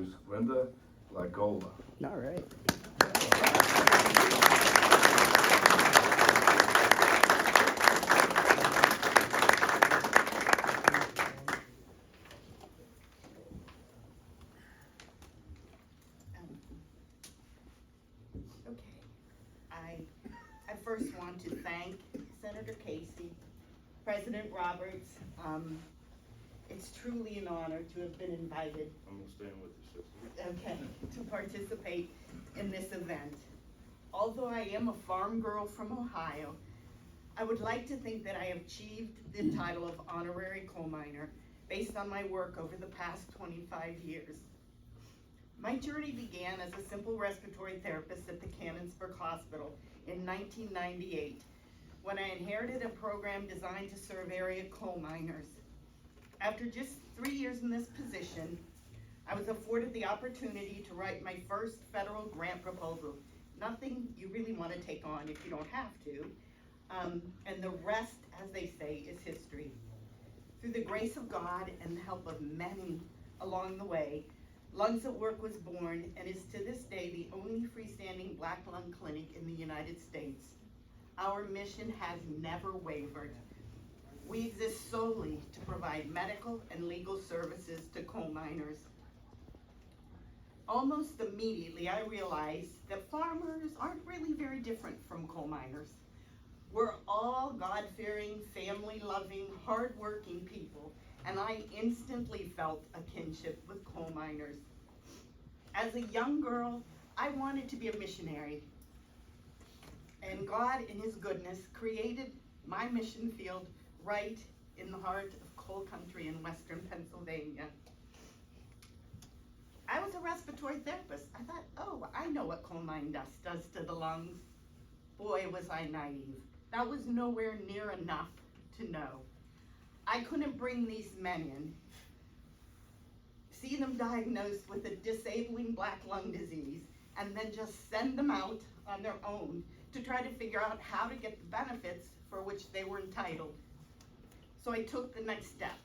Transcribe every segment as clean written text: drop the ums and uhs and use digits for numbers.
introduce Lynda Glagola. All right. I first want to thank Senator Casey, President Roberts. It's truly an honor to have been invited. I'm gonna stand with you, sister. Okay, to participate in this event. Although I am a farm girl from Ohio, I would like to think that I have achieved the title of honorary coal miner based on my work over the past 25 years. My journey began as a simple respiratory therapist at the Canonsburg Hospital in 1998, when I inherited a program designed to serve area coal miners. After just 3 years in this position, I was afforded the opportunity to write my first federal grant proposal. Nothing you really want to take on if you don't have to. And the rest, as they say, is history. Through the grace of God and the help of many along the way, Lungs at Work was born and is to this day the only freestanding black lung clinic in the United States. Our mission has never wavered. We exist solely to provide medical and legal services to coal miners. Almost immediately, I realized that farmers aren't really very different from coal miners. We're all God-fearing, family-loving, hard-working people, and I instantly felt a kinship with coal miners. As a young girl, I wanted to be a missionary, and God, in His goodness, created my mission field right in the heart of coal country in western Pennsylvania. I was a respiratory therapist. I thought, oh, I know what coal mine dust does to the lungs. Boy, was I naive. That was nowhere near enough to know. I couldn't bring these men in, see them diagnosed with a disabling black lung disease, and then just send them out on their own to try to figure out how to get the benefits for which they were entitled. So I took the next step.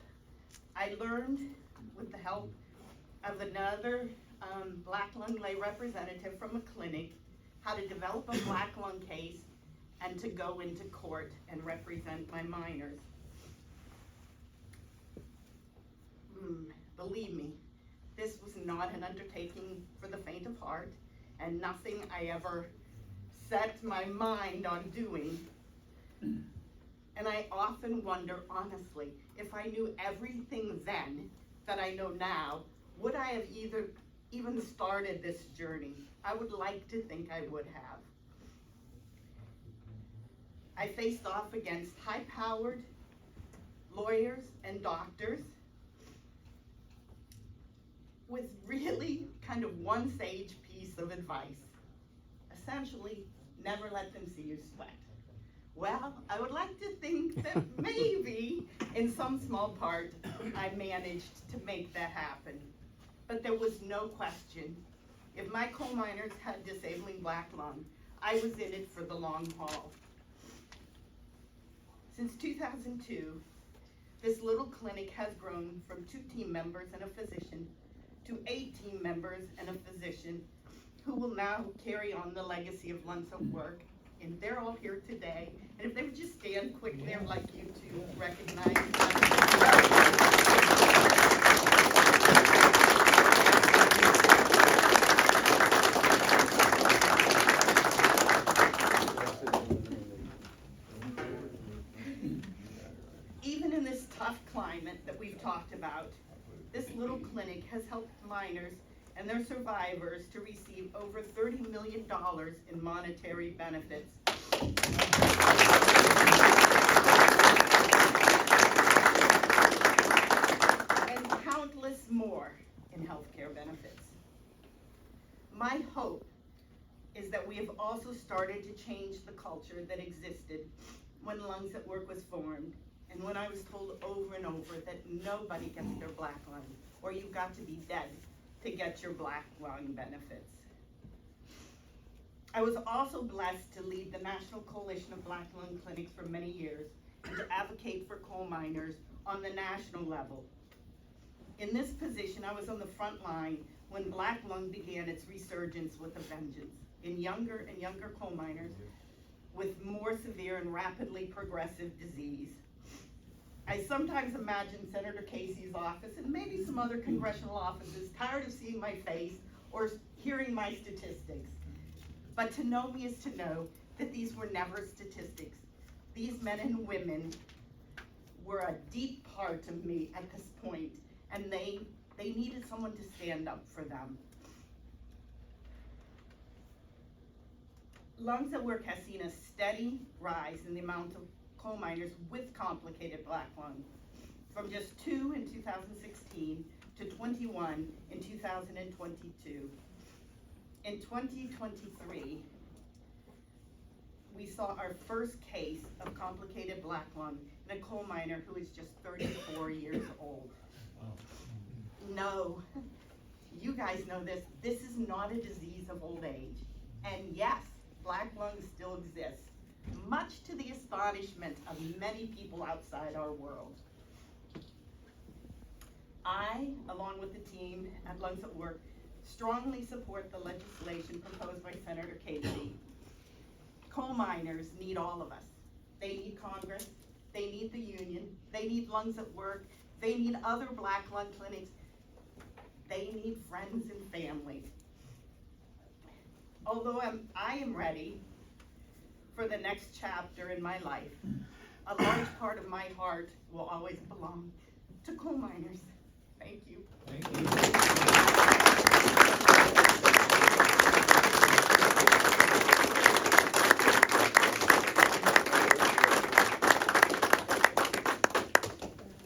I learned, with the help of another black lung lay representative from a clinic, how to develop a black lung case and to go into court and represent my miners. Believe me, this was not an undertaking for the faint of heart, and nothing I ever set my mind on doing. And I often wonder, honestly, if I knew everything then that I know now, would I have even started this journey? I would like to think I would have. I faced off against high-powered lawyers and doctors with really kind of one sage piece of advice. Essentially, never let them see you sweat. Well, I would like to think that maybe, in some small part, I managed to make that happen. But there was no question. If my coal miners had disabling black lung, I was in it for the long haul. Since 2002, this little clinic has grown from 2 team members and a physician to 8 team members and a physician who will now carry on the legacy of Lungs at Work. And they're all here today. And if they would just stand quickly, I'd like you to recognize them. Even in this tough climate that we've talked about, this little clinic has helped miners and their survivors to receive over $30 million in monetary benefits. And countless more in healthcare benefits. My hope is that we have also started to change the culture that existed when Lungs at Work was formed, and when I was told over and over that nobody gets their black lung, or you've got to be dead to get your black lung benefits. I was also blessed to lead the National Coalition of Black Lung Clinics for many years and to advocate for coal miners on the national level. In this position, I was on the front line when black lung began its resurgence with a vengeance in younger and younger coal miners with more severe and rapidly progressive disease. I sometimes imagine Senator Casey's office and maybe some other congressional offices tired of seeing my face or hearing my statistics. But to know me is to know that these were never statistics. These men and women were a deep part of me at this point, and they needed someone to stand up for them. Lungs at Work has seen a steady rise in the amount of coal miners with complicated black lung, from just 2 in 2016 to 21 in 2022. In 2023, we saw our first case of complicated black lung in a coal miner who is just 34 years old. No, you guys know this is not a disease of old age. And yes, black lung still exists, much to the astonishment of many people outside our world. I, along with the team at Lungs at Work, strongly support the legislation proposed by Senator Casey. Coal miners need all of us. They need Congress, they need the union, they need Lungs at Work, they need other black lung clinics, they need friends and family. Although I am ready for the next chapter in my life, a large part of my heart will always belong to coal miners. Thank you. Thank you.